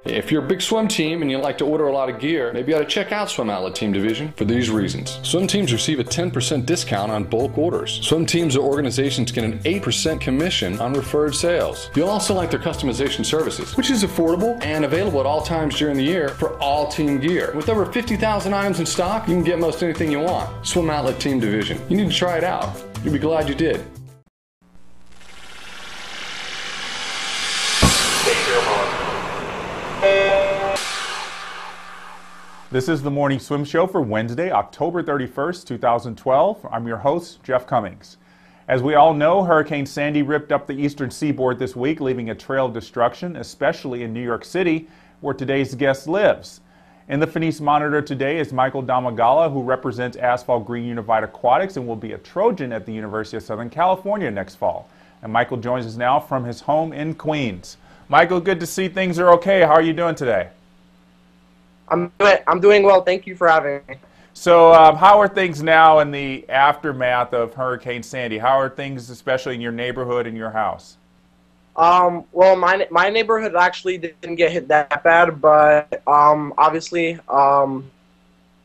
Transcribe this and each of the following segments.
If you're a big swim team and you like to order a lot of gear, maybe you ought to check out Swim Outlet Team Division for these reasons. Swim teams receive a 10% discount on bulk orders. Swim teams or organizations get an 8% commission on referred sales. You'll also like their customization services, which is affordable and available at all times during the year for all team gear. With over 50,000 items in stock, you can get most anything you want. Swim Outlet Team Division. You need to try it out. You'll be glad you did. This is the Morning Swim Show for Wednesday, October 31st, 2012. I'm your host, Jeff Cummings. As we all know, Hurricane Sandy ripped up the eastern seaboard this week, leaving a trail of destruction, especially in New York City, where today's guest lives. In the Phoenix Monitor today is Michael Domagala, who represents AsphaltGreen Unified Aquatics and will be a Trojan at the University of Southern California next fall. And Michael joins us now from his home in Queens. Michael, good to see things are okay. How are you doing today? I'm doing well. Thank you for having me. So how are things now in the aftermath of Hurricane Sandy? How are things, especially in your neighborhood and your house? Well, my neighborhood actually didn't get hit that bad, but obviously, from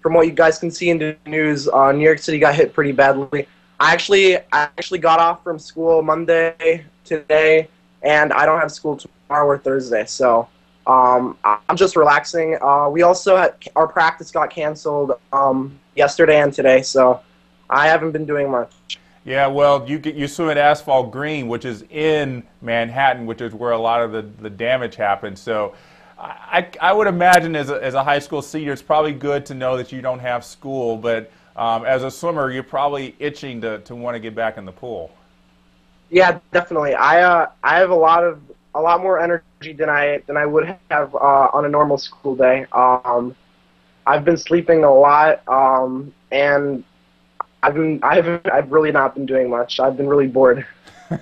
what you guys can see in the news, New York City got hit pretty badly. I actually got off from school Monday today, and I don't have school tomorrow or Thursday, so I'm just relaxing. We also had our practice got canceled yesterday and today, so I haven't been doing much. Yeah, well, you swim at AsphaltGreen, which is in Manhattan, which is where a lot of the damage happened. So I would imagine as a high school senior, it's probably good to know that you don't have school, but as a swimmer, you're probably itching to want to get back in the pool. Yeah, definitely. I have a lot more energy than I would have on a normal school day. I've been sleeping a lot, and I've really not been doing much. I've been really bored.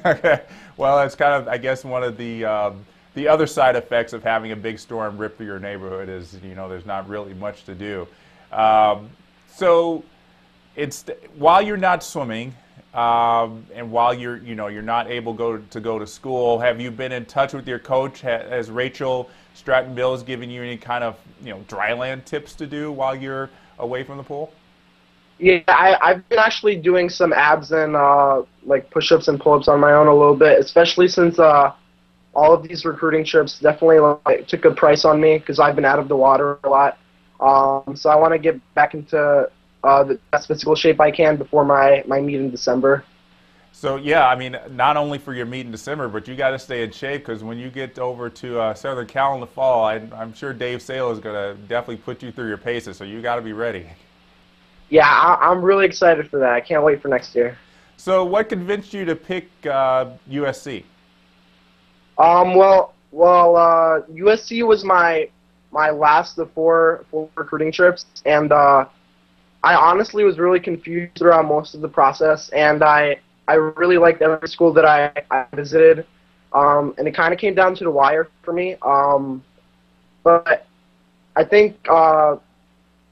Okay. Well, it's kind of, I guess, one of the other side effects of having a big storm rip through your neighborhood is, you know, there's not really much to do. So it's while you're not swimming. And while you're not able to go to school, have you been in touch with your coach? Has Rachel Stratton-Mills given you any kind of dryland tips to do while you're away from the pool? Yeah, I've been actually doing some abs and like push-ups and pull-ups on my own a little bit, especially since all of these recruiting trips definitely took a price on me because I've been out of the water a lot. So I want to get back into the best physical shape I can before my meet in December. So yeah, I mean, not only for your meet in December, but you got to stay in shape because when you get over to Southern Cal in the fall, I'm sure Dave Sale is going to definitely put you through your paces. So you got to be ready. Yeah, I'm really excited for that. I can't wait for next year. So what convinced you to pick USC? Well, USC was my last of four recruiting trips, and I honestly was really confused throughout most of the process, and I really liked every school that I visited, and it kind of came down to the wire for me. But I think I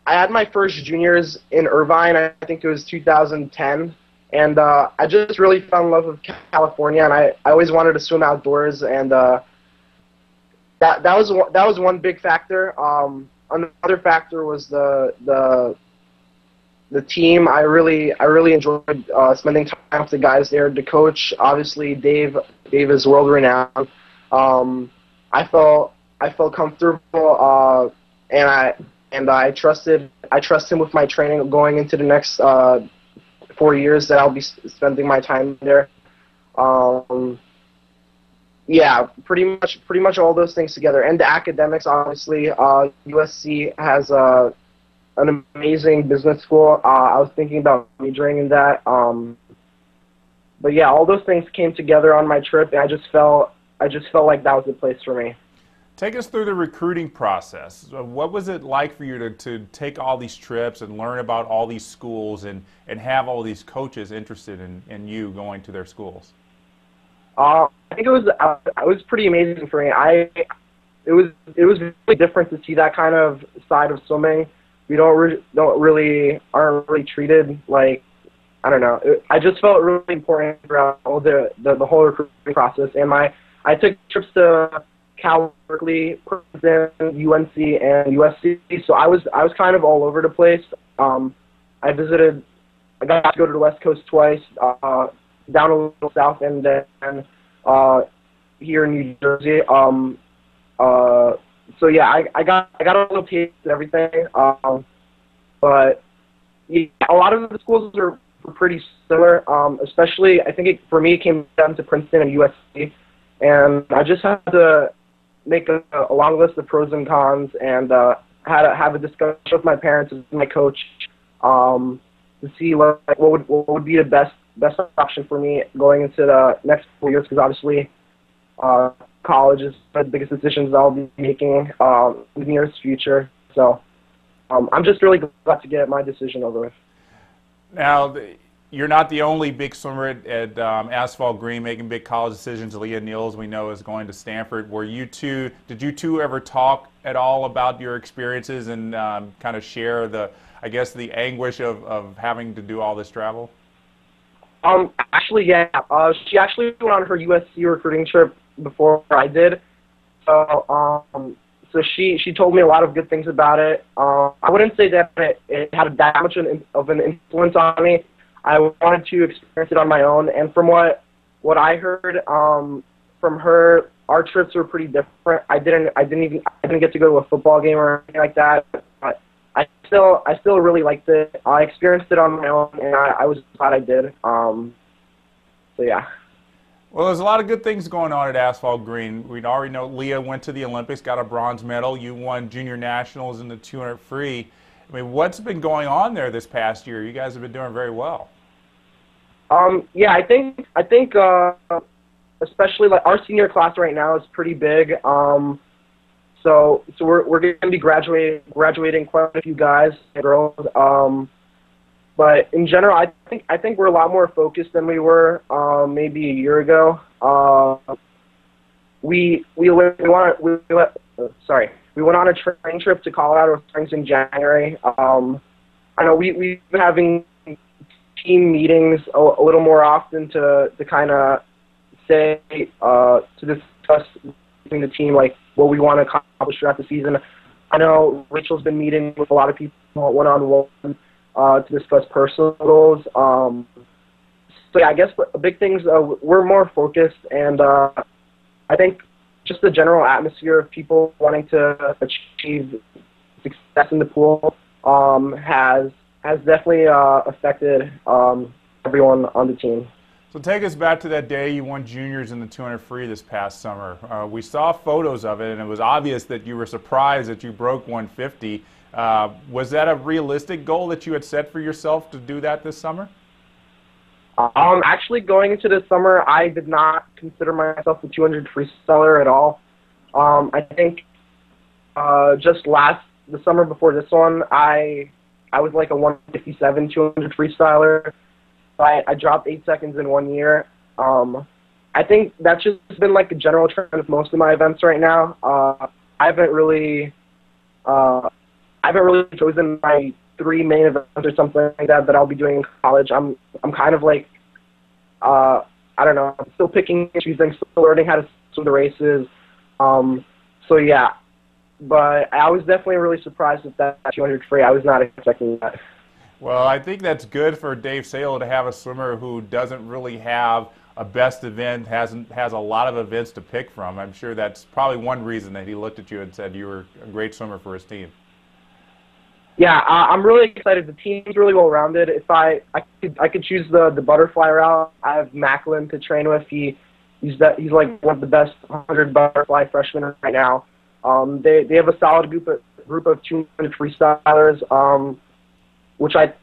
had my first juniors in Irvine. I think it was 2010, and I just really fell in love with California, and I always wanted to swim outdoors, and that was one big factor. Another factor was the team. I really enjoyed spending time with the guys there. The coach, obviously, Dave is world renowned. I felt comfortable, and I trust him with my training going into the next 4 years that I'll be spending my time there. Yeah, pretty much all those things together, and the academics. Obviously, USC has an amazing business school. I was thinking about majoring in that. But yeah, all those things came together on my trip, and I just felt like that was the place for me. Take us through the recruiting process. What was it like for you to take all these trips and learn about all these schools and have all these coaches interested in you going to their schools? I think it was pretty amazing for me. It was really different to see that kind of side of swimming. We aren't really treated like, I don't know. I just felt really important throughout all the whole recruiting process. And I took trips to Cal, Berkeley, Princeton, UNC, and USC. So I was kind of all over the place. I got to go to the West Coast twice, down a little south, and then here in New Jersey. So yeah, I got a little taste of everything. But yeah, a lot of the schools are pretty similar. Especially, I think for me, it came down to Princeton and USC, and I just had to make a long list of pros and cons, and had to have a discussion with my parents and my coach to see what would be the best option for me going into the next 4 years, because obviously college is the biggest decisions I'll be making in the nearest future. So I'm just really glad to get my decision over with. Now, you're not the only big swimmer at AsphaltGreen making big college decisions. Leah Niels, we know, is going to Stanford. Did you two ever talk at all about your experiences and kind of share the anguish of having to do all this travel? Actually, yeah. She actually went on her USC recruiting trip before I did. So she told me a lot of good things about it. I wouldn't say that it had that much of an influence on me. I wanted to experience it on my own, and from what I heard from her, our trips were pretty different. I didn't get to go to a football game or anything like that. But I still really liked it. I experienced it on my own, and I was glad I did. So yeah. Well, there's a lot of good things going on at AsphaltGreen. We already know Leah went to the Olympics, got a bronze medal. You won junior nationals in the 200 free. I mean, what's been going on there this past year? You guys have been doing very well. Yeah, I think especially like our senior class right now is pretty big. So we're going to be graduating quite a few guys and girls. But in general, I think we're a lot more focused than we were maybe a year ago. We went on a training trip to Colorado Springs in January. I know we've been having team meetings a little more often to kind of say to discuss between the team like what we want to accomplish throughout the season. I know Rachel's been meeting with a lot of people one-on-one to discuss personal goals. So yeah, I guess the big things, we're more focused, and I think just the general atmosphere of people wanting to achieve success in the pool has definitely affected everyone on the team. So take us back to that day you won juniors in the 200 free this past summer. We saw photos of it, and it was obvious that you were surprised that you broke 150. Was that a realistic goal that you had set for yourself to do that this summer? Actually, going into this summer, I did not consider myself a 200 freestyler at all. I think just the summer before this one, I was like a 157 200 freestyler. I dropped 8 seconds in 1 year. I think that's just been like a general trend of most of my events right now. I haven't really chosen my 3 main events or something like that I'll be doing in college. I'm kind of like, I don't know, I'm still picking and choosing, still learning how to swim the races. So yeah, but I was definitely really surprised with that 200 free. I was not expecting that. Well, I think that's good for Dave Salo to have a swimmer who doesn't really have a best event, has a lot of events to pick from. I'm sure that's probably one reason that he looked at you and said you were a great swimmer for his team. Yeah, I'm really excited. The team's really well rounded. If I could choose the butterfly route, I have Macklin to train with. He's like one of the best 100 butterfly freshmen right now. They have a solid group of 200 freestylers, which I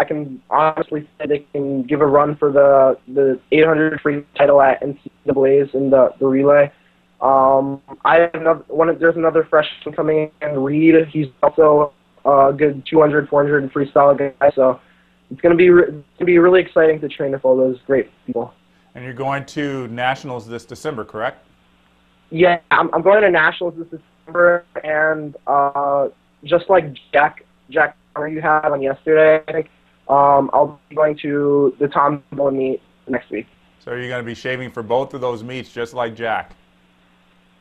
can honestly say they can give a run for the 800 free title at NCAA's in the relay. I have there's another freshman coming in, Reed. He's also a good 200, 400 freestyle guy. So it's gonna be really exciting to train with all those great people. And you're going to nationals this December, correct? Yeah, I'm going to nationals this December, and just like Jack you had on yesterday, I think I'll be going to the Tom meet next week. So you're going to be shaving for both of those meets, just like Jack.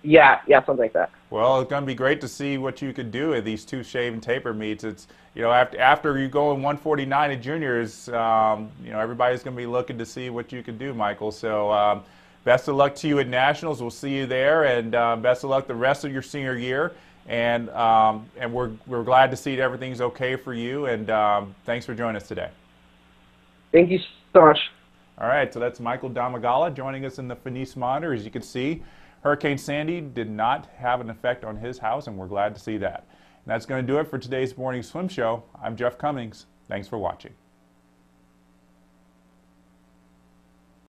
Yeah, something like that. Well, it's going to be great to see what you could do at these two shave and taper meets. It's, you know, after you go in 149 at juniors, you know, everybody's going to be looking to see what you can do, Michael. So best of luck to you at nationals. We'll see you there, and best of luck the rest of your senior year. And we're glad to see that everything's okay for you. And thanks for joining us today. Thank you so much. All right, so that's Michael Domagala joining us in the Finis monitor. As you can see, Hurricane Sandy did not have an effect on his house, and we're glad to see that. And that's going to do it for today's Morning Swim Show. I'm Jeff Cummings. Thanks for watching.